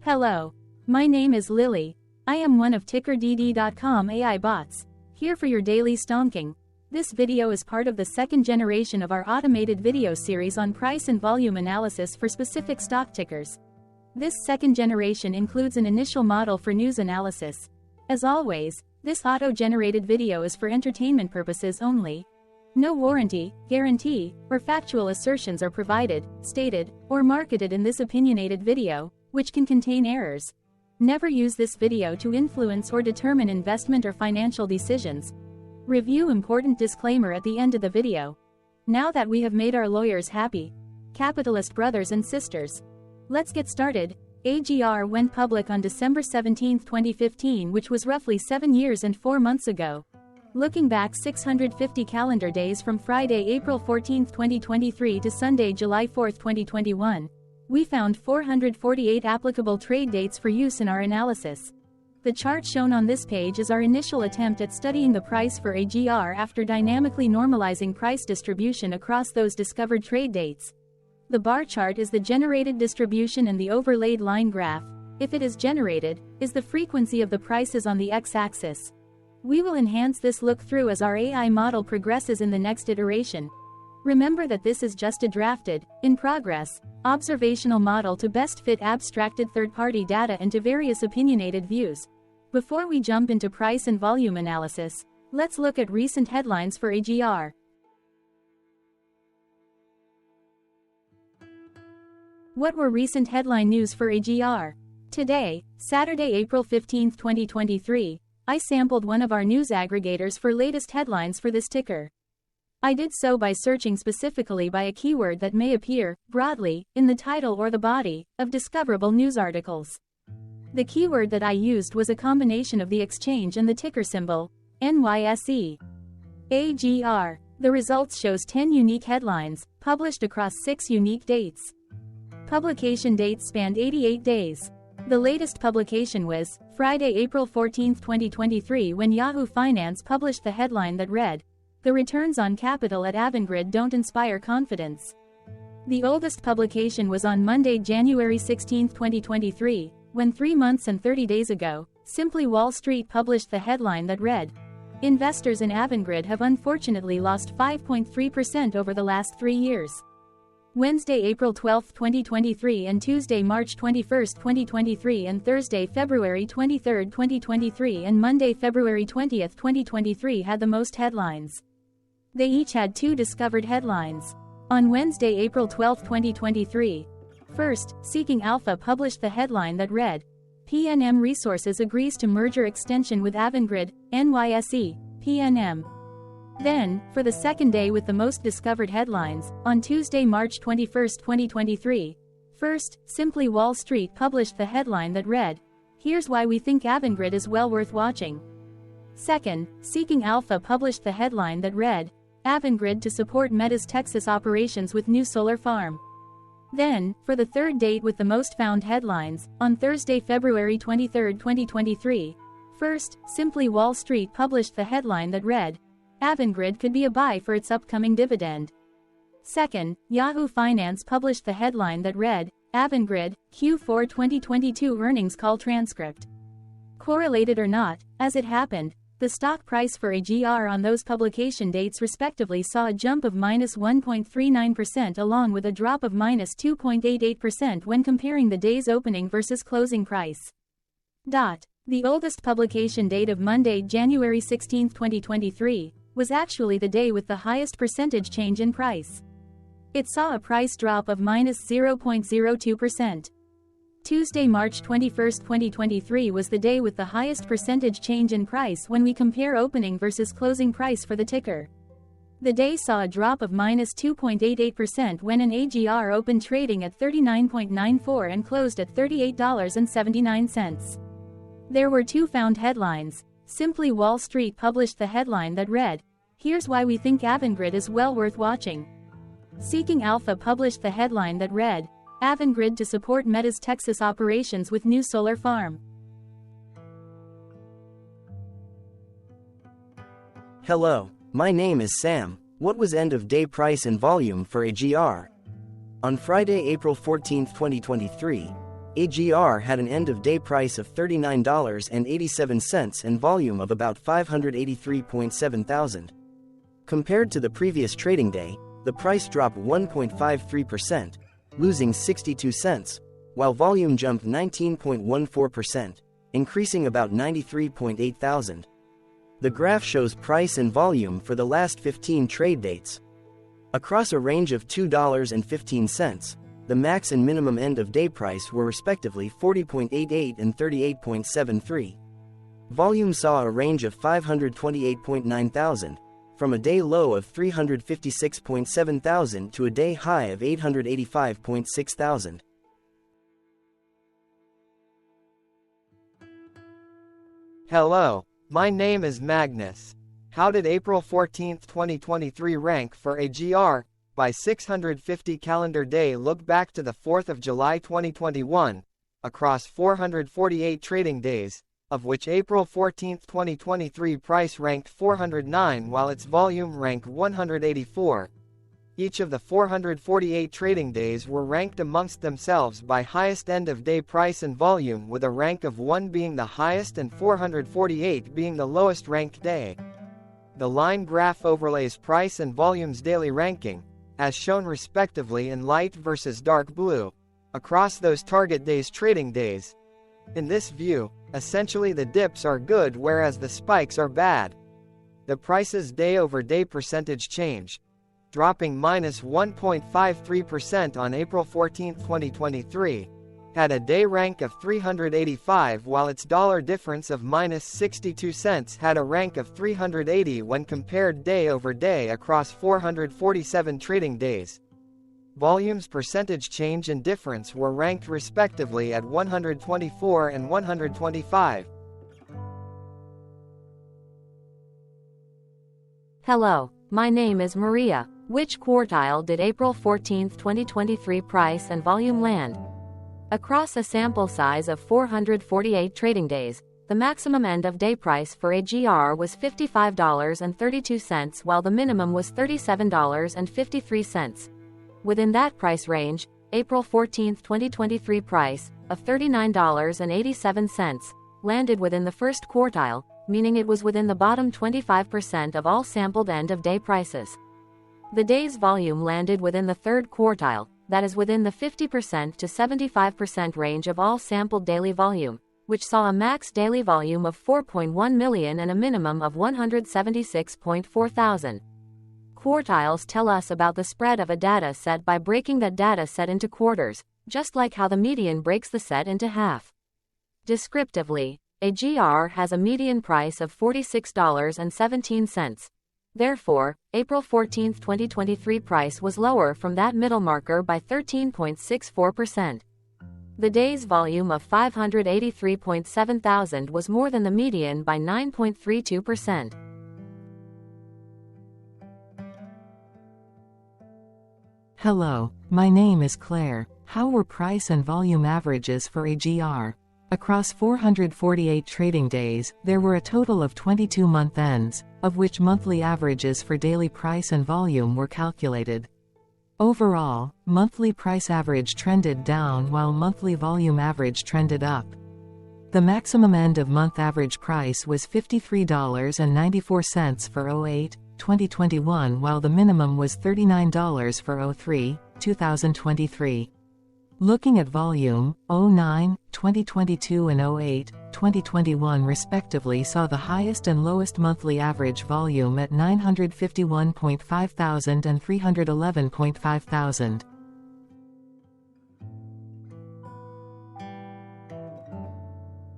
Hello. My name is Lily. I am one of TickerDD.com AI bots, here for your daily stonking. This video is part of the second generation of our automated video series on price and volume analysis for specific stock tickers. This second generation includes an initial model for news analysis. As always, this auto-generated video is for entertainment purposes only. No warranty, guarantee, or factual assertions are provided, stated, or marketed in this opinionated video, which can contain errors. Never use this video to influence or determine investment or financial decisions. Review important disclaimer at the end of the video. Now that we have made our lawyers happy, capitalist brothers and sisters, let's get started. AGR went public on December 17, 2015, which was roughly 7 years and 4 months ago. Looking back 650 calendar days from Friday, April 14, 2023 to Sunday, July 4, 2021, we found 448 applicable trade dates for use in our analysis. The chart shown on this page is our initial attempt at studying the price for AGR after dynamically normalizing price distribution across those discovered trade dates. The bar chart is the generated distribution and the overlaid line graph, if it is generated, is the frequency of the prices on the x-axis. We will enhance this look-through as our AI model progresses in the next iteration. Remember that this is just a drafted, in progress, observational model to best fit abstracted third-party data into various opinionated views. Before we jump into price and volume analysis, let's look at recent headlines for AGR. What were recent headline news for AGR? Today, Saturday, April 15, 2023, I sampled one of our news aggregators for latest headlines for this ticker. I did so by searching specifically by a keyword that may appear, broadly, in the title or the body, of discoverable news articles. The keyword that I used was a combination of the exchange and the ticker symbol, NYSE. AGR. The results shows 10 unique headlines, published across 6 unique dates. Publication dates spanned 88 days. The latest publication was Friday, April 14, 2023, when Yahoo Finance published the headline that read, "The returns on capital at Avangrid don't inspire confidence." The oldest publication was on Monday, January 16, 2023, when 3 months and 30 days ago, Simply Wall Street published the headline that read, "Investors in Avangrid have unfortunately lost 5.3% over the last 3 years." Wednesday, April 12, 2023 and Tuesday, March 21, 2023 and Thursday, February 23, 2023 and Monday, February 20, 2023 had the most headlines. They each had 2 discovered headlines. On Wednesday, April 12, 2023, first, Seeking Alpha published the headline that read, "PNM Resources agrees to merger extension with Avangrid, NYSE, PNM." Then, for the second day with the most discovered headlines, on Tuesday, March 21, 2023, first, Simply Wall Street published the headline that read, "Here's why we think Avangrid is well worth watching." Second, Seeking Alpha published the headline that read, "Avangrid to support Meta's Texas operations with new solar farm." Then, for the third date with the most found headlines, on Thursday, February 23, 2023, first, Simply Wall Street published the headline that read, "Avangrid could be a buy for its upcoming dividend." Second, Yahoo Finance published the headline that read, "Avangrid, Q4 2022 earnings call transcript." Correlated or not, as it happened, the stock price for AGR on those publication dates respectively saw a jump of -1.39% along with a drop of -2.88% when comparing the day's opening versus closing price. The oldest publication date of Monday, January 16, 2023, was actually the day with the highest percentage change in price. It saw a price drop of -0.02%. Tuesday, March 21, 2023 was the day with the highest percentage change in price when we compare opening versus closing price for the ticker. The day saw a drop of -2.88% when an AGR opened trading at $39.94 and closed at $38.79. There were 2 found headlines. Simply Wall Street published the headline that read, "Here's why we think Avangrid is well worth watching." Seeking Alpha published the headline that read, "Avangrid to support Meta's Texas operations with new solar farm." Hello, my name is Sam. What was end of day price and volume for AGR? On Friday, April 14, 2023, AGR had an end-of-day price of $39.87 and volume of about 583.7 thousand. Compared to the previous trading day, the price dropped 1.53%, losing 62 cents, while volume jumped 19.14%, increasing about 93.8 thousand. The graph shows price and volume for the last 15 trade dates. Across a range of $2.15, the max and minimum end-of-day price were respectively 40.88 and 38.73. Volume saw a range of 528.9 thousand, from a day low of 356.7 thousand to a day high of 885.6 thousand. Hello, my name is Magnus. How did April 14, 2023 rank for AGR? By 650 calendar day look back to the 4th of July 2021, across 448 trading days, of which April 14, 2023 price ranked 409 while its volume ranked 184. Each of the 448 trading days were ranked amongst themselves by highest end-of-day price and volume, with a rank of 1 being the highest and 448 being the lowest ranked day. The line graph overlays price and volume's daily ranking, as shown respectively in light versus dark blue, across those target days' trading days. In this view, essentially the dips are good whereas the spikes are bad. The price's day-over-day percentage change, dropping minus 1.53% on April 14, 2023, had a day rank of 385 while its dollar difference of minus 62 cents had a rank of 380 when compared day over day across 447 trading days. Volume's percentage change and difference were ranked respectively at 124 and 125. Hello, my name is Maria. Which quartile did April 14, 2023 price and volume land? Across a sample size of 448 trading days, the maximum end-of-day price for AGR was $55.32 while the minimum was $37.53. Within that price range, April 14, 2023 price, of $39.87, landed within the first quartile, meaning it was within the bottom 25% of all sampled end-of-day prices. The day's volume landed within the third quartile, that is within the 50% to 75% range of all sampled daily volume, which saw a max daily volume of 4.1 million and a minimum of 176.4 thousand. Quartiles tell us about the spread of a data set by breaking that data set into quarters, just like how the median breaks the set into half. Descriptively, AGR has a median price of $46.17. Therefore, April 14, 2023 price was lower from that middle marker by 13.64%. The day's volume of 583.7 thousand was more than the median by 9.32%. Hello, my name is Claire. How were price and volume averages for AGR? Across 448 trading days, there were a total of 22 month ends, of which monthly averages for daily price and volume were calculated. Overall, monthly price average trended down while monthly volume average trended up. The maximum end-of-month average price was $53.94 for 08-2021 while the minimum was $39 for 03-2023. Looking at volume, 09-2022 and 08-2021 respectively saw the highest and lowest monthly average volume at 951.5 thousand and 311.5 thousand.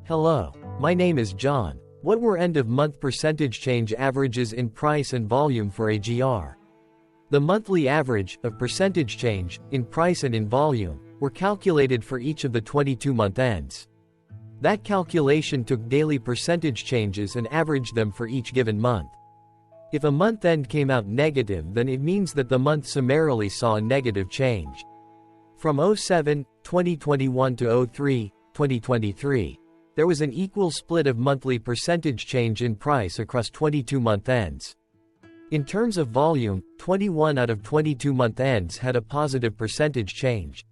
Hello, my name is John. What were end-of-month percentage change averages in price and volume for AGR? The monthly average of percentage change in price and in volume were calculated for each of the 22-month ends. That calculation took daily percentage changes and averaged them for each given month. If a month end came out negative, then it means that the month summarily saw a negative change. From 07-2021 to 03-2023, there was an equal split of monthly percentage change in price across 22-month ends. In terms of volume, 21 out of 22 month ends had a positive percentage change.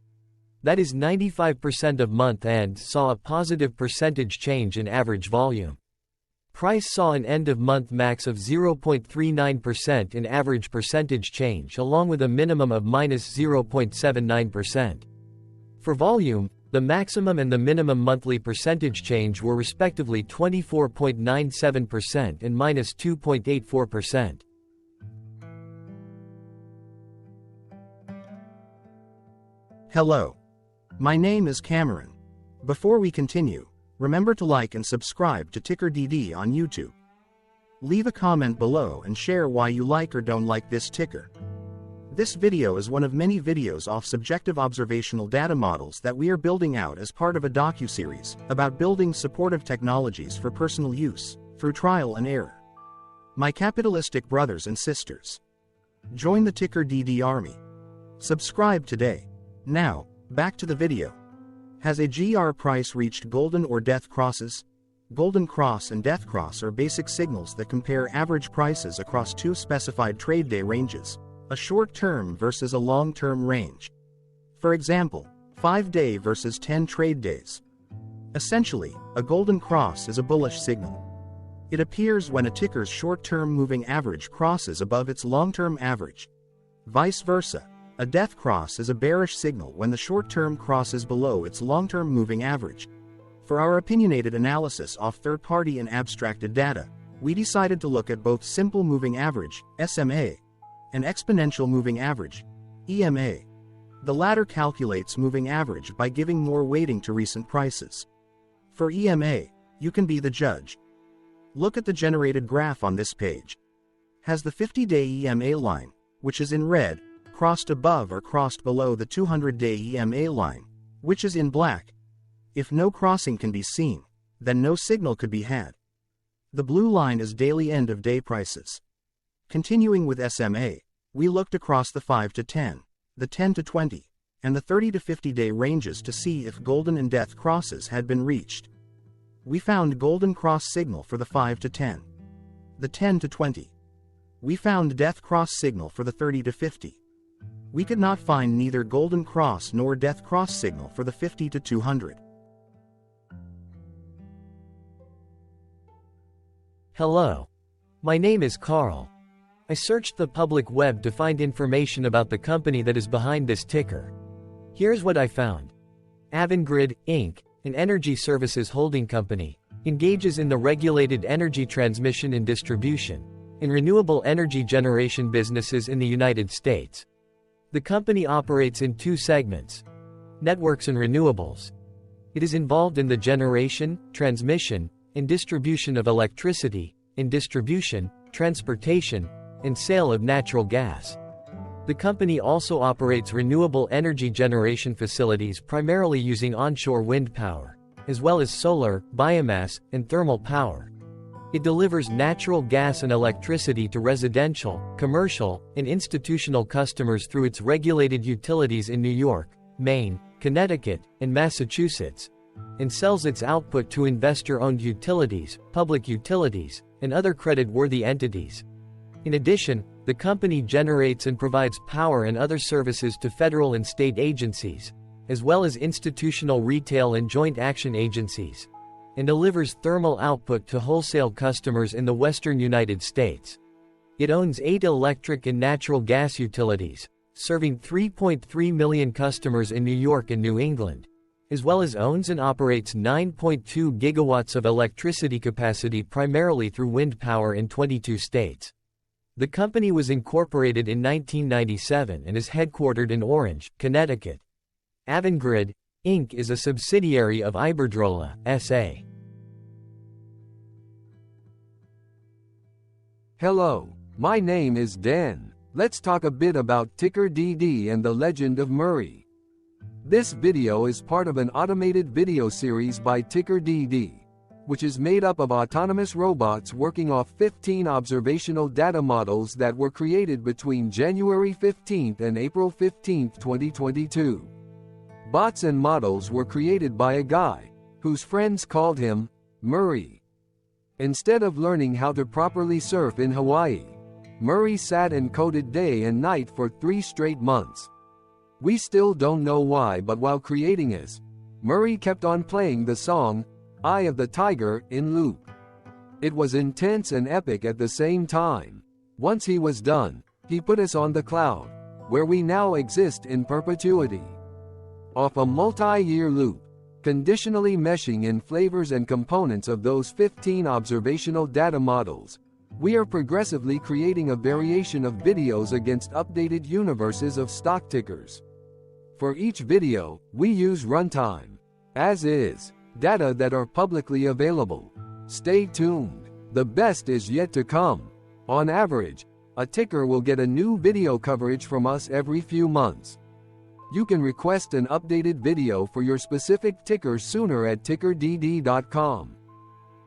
That is 95% of month-end saw a positive percentage change in average volume. Price saw an end-of-month max of 0.39% in average percentage change along with a minimum of -0.79%. For volume, the maximum and the minimum monthly percentage change were respectively 24.97% and -2.84%. Hello. My name is Cameron. Before we continue, remember to like and subscribe to TickerDD on YouTube. Leave a comment below and share why you like or don't like this ticker. This video is one of many videos off subjective observational data models that we are building out as part of a docu-series about building supportive technologies for personal use, through trial and error. My capitalistic brothers and sisters, join the TickerDD army. Subscribe today. Now, back to the video. Has AGR price reached golden or death crosses? Golden cross and death cross are basic signals that compare average prices across two specified trade day ranges, a short-term versus a long-term range. For example, 5-day versus 10 trade days. Essentially, a golden cross is a bullish signal. It appears when a ticker's short-term moving average crosses above its long-term average. Vice versa, a death cross is a bearish signal when the short-term crosses below its long-term moving average. For our opinionated analysis off third-party and abstracted data, we decided to look at both simple moving average, SMA, and exponential moving average, EMA. The latter calculates moving average by giving more weighting to recent prices. For EMA, you can be the judge. Look at the generated graph on this page. Has the 50-day EMA line, which is in red, crossed above or crossed below the 200-day EMA line, which is in black? If no crossing can be seen, then no signal could be had. The blue line is daily end-of-day prices. Continuing with SMA, we looked across the 5 to 10, the 10 to 20, and the 30 to 50-day ranges to see if golden and death crosses had been reached. We found golden cross signal for the 5 to 10, the 10 to 20. We found death cross signal for the 30 to 50. We could not find neither golden cross nor death cross signal for the 50 to 200. Hello. My name is Carl. I searched the public web to find information about the company that is behind this ticker. Here's what I found. Avangrid, Inc., an energy services holding company, engages in the regulated energy transmission and distribution, and renewable energy generation businesses in the United States. The company operates in two segments: networks and renewables. It is involved in the generation, transmission, and distribution of electricity, in distribution, transportation, and sale of natural gas. The company also operates renewable energy generation facilities primarily using onshore wind power, as well as solar, biomass, and thermal power. It delivers natural gas and electricity to residential, commercial, and institutional customers through its regulated utilities in New York, Maine, Connecticut, and Massachusetts, and sells its output to investor-owned utilities, public utilities, and other credit-worthy entities. In addition, the company generates and provides power and other services to federal and state agencies, as well as institutional retail and joint action agencies, and delivers thermal output to wholesale customers in the western United States. It owns 8 electric and natural gas utilities, serving 3.3 million customers in New York and New England, as well as owns and operates 9.2 gigawatts of electricity capacity primarily through wind power in 22 states. The company was incorporated in 1997 and is headquartered in Orange, Connecticut. Avangrid, Inc. is a subsidiary of Iberdrola, S.A. Hello, my name is Dan. Let's talk a bit about TickerDD and the legend of Murray. This video is part of an automated video series by TickerDD, which is made up of autonomous robots working off 15 observational data models that were created between January 15 and April 15, 2022. Bots and models were created by a guy, whose friends called him Murray. Instead of learning how to properly surf in Hawaii, Murray sat and coded day and night for 3 straight months. We still don't know why, but while creating this, Murray kept on playing the song, Eye of the Tiger, in loop. It was intense and epic at the same time. Once he was done, he put us on the cloud, where we now exist in perpetuity. Off a multi-year loop, conditionally meshing in flavors and components of those 15 observational data models, we are progressively creating a variation of videos against updated universes of stock tickers. For each video, we use runtime, as is, data that are publicly available. Stay tuned. The best is yet to come. On average, a ticker will get a new video coverage from us every few months. You can request an updated video for your specific ticker sooner at TickerDD.com.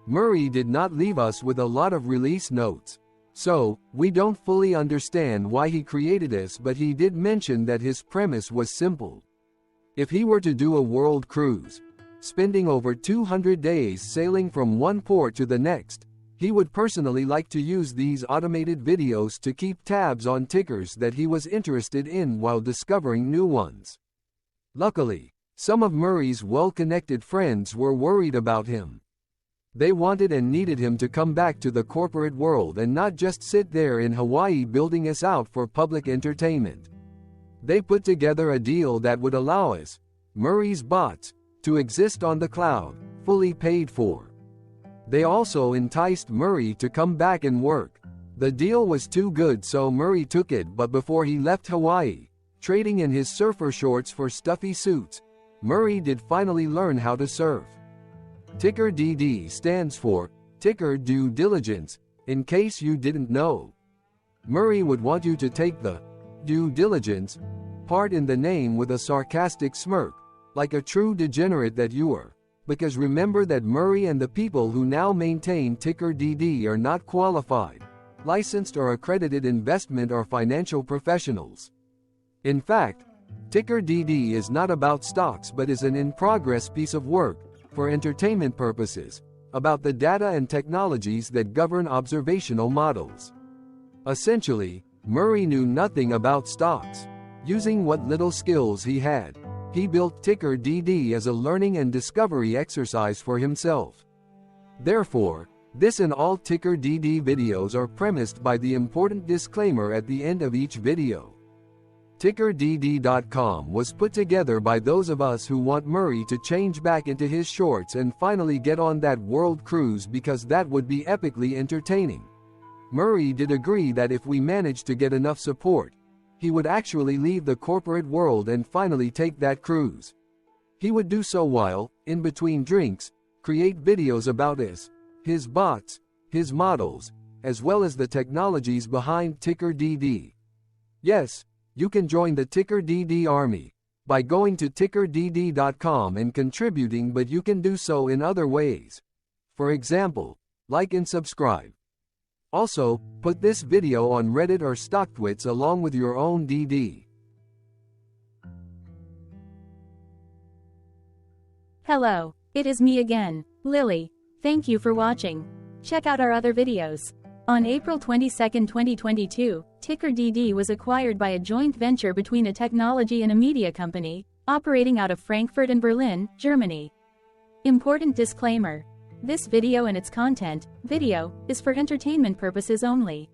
Murray did not leave us with a lot of release notes, so we don't fully understand why he created this, but he did mention that his premise was simple. If he were to do a world cruise, spending over 200 days sailing from one port to the next, he would personally like to use these automated videos to keep tabs on tickers that he was interested in while discovering new ones. Luckily, some of Murray's well-connected friends were worried about him. They wanted and needed him to come back to the corporate world and not just sit there in Hawaii building us out for public entertainment. They put together a deal that would allow us, Murray's bots, to exist on the cloud, fully paid for. They also enticed Murray to come back and work. The deal was too good, so Murray took it, but before he left Hawaii, trading in his surfer shorts for stuffy suits, Murray did finally learn how to surf. TickerDD stands for Ticker Due Diligence, in case you didn't know. Murray would want you to take the due diligence part in the name with a sarcastic smirk, like a true degenerate that you are, because remember that Murray and the people who now maintain TickerDD are not qualified, licensed or accredited investment or financial professionals. In fact, TickerDD is not about stocks but is an in-progress piece of work, for entertainment purposes, about the data and technologies that govern observational models. Essentially, Murray knew nothing about stocks. Using what little skills he had, he built TickerDD as a learning and discovery exercise for himself. Therefore, this and all TickerDD videos are premised by the important disclaimer at the end of each video. TickerDD.com was put together by those of us who want Murray to change back into his shorts and finally get on that world cruise, because that would be epically entertaining. Murray did agree that if we managed to get enough support, he would actually leave the corporate world and finally take that cruise. He would do so while, in between drinks, create videos about us, his bots, his models, as well as the technologies behind TickerDD. Yes, you can join the TickerDD army by going to TickerDD.com and contributing, but you can do so in other ways. For example, like and subscribe. Also, put this video on Reddit or StockTwits along with your own DD. Hello, it is me again, Lily. Thank you for watching. Check out our other videos. On April 22, 2022, TickerDD was acquired by a joint venture between a technology and a media company, operating out of Frankfurt and Berlin, Germany. Important disclaimer. This video and its content, video, is for entertainment purposes only.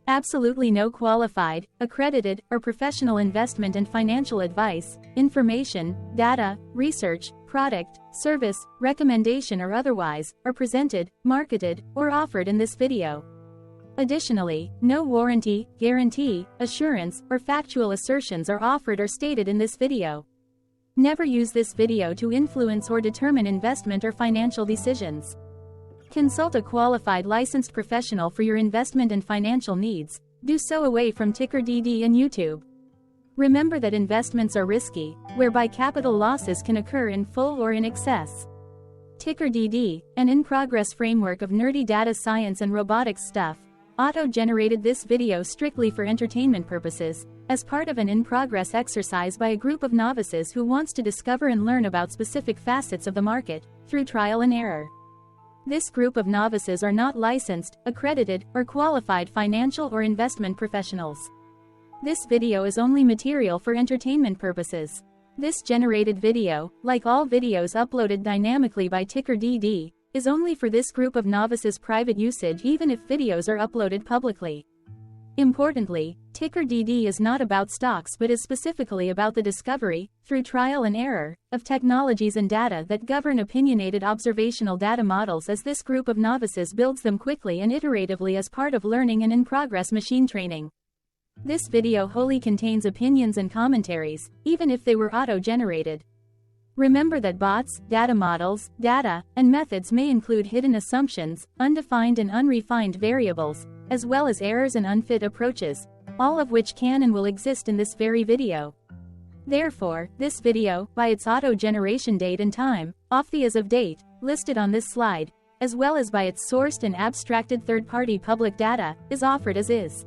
Absolutely no qualified, accredited, or professional investment and financial advice, information, data, research, product, service, recommendation or otherwise, are presented, marketed, or offered in this video. Additionally, no warranty, guarantee, assurance, or factual assertions are offered or stated in this video. Never use this video to influence or determine investment or financial decisions. Consult a qualified licensed professional for your investment and financial needs. Do so away from TickerDD and YouTube. Remember that investments are risky, whereby capital losses can occur in full or in excess. TickerDD, an in-progress framework of nerdy data science and robotics stuff, auto-generated this video strictly for entertainment purposes, as part of an in-progress exercise by a group of novices who wants to discover and learn about specific facets of the market, through trial and error. This group of novices are not licensed, accredited, or qualified financial or investment professionals. This video is only material for entertainment purposes. This generated video, like all videos uploaded dynamically by TickerDD, is only for this group of novices' private usage even if videos are uploaded publicly. Importantly, TickerDD is not about stocks but is specifically about the discovery, through trial and error, of technologies and data that govern opinionated observational data models as this group of novices builds them quickly and iteratively as part of learning and in-progress machine training. This video wholly contains opinions and commentaries, even if they were auto-generated. Remember that bots, data models, data, and methods may include hidden assumptions, undefined and unrefined variables, as well as errors and unfit approaches, all of which can and will exist in this very video. Therefore, this video, by its auto-generation date and time, off the as of date, listed on this slide, as well as by its sourced and abstracted third-party public data, is offered as is.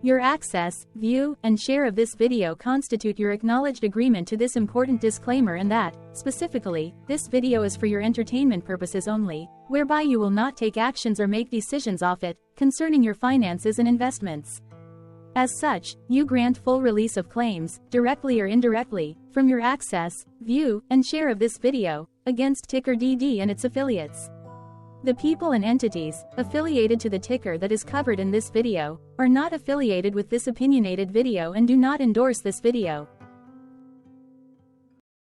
Your access, view, and share of this video constitute your acknowledged agreement to this important disclaimer and that, specifically, this video is for your entertainment purposes only, whereby you will not take actions or make decisions off it, concerning your finances and investments. As such, you grant full release of claims, directly or indirectly, from your access, view, and share of this video, against TickerDD and its affiliates. The people and entities, affiliated to the ticker that is covered in this video, are not affiliated with this opinionated video and do not endorse this video.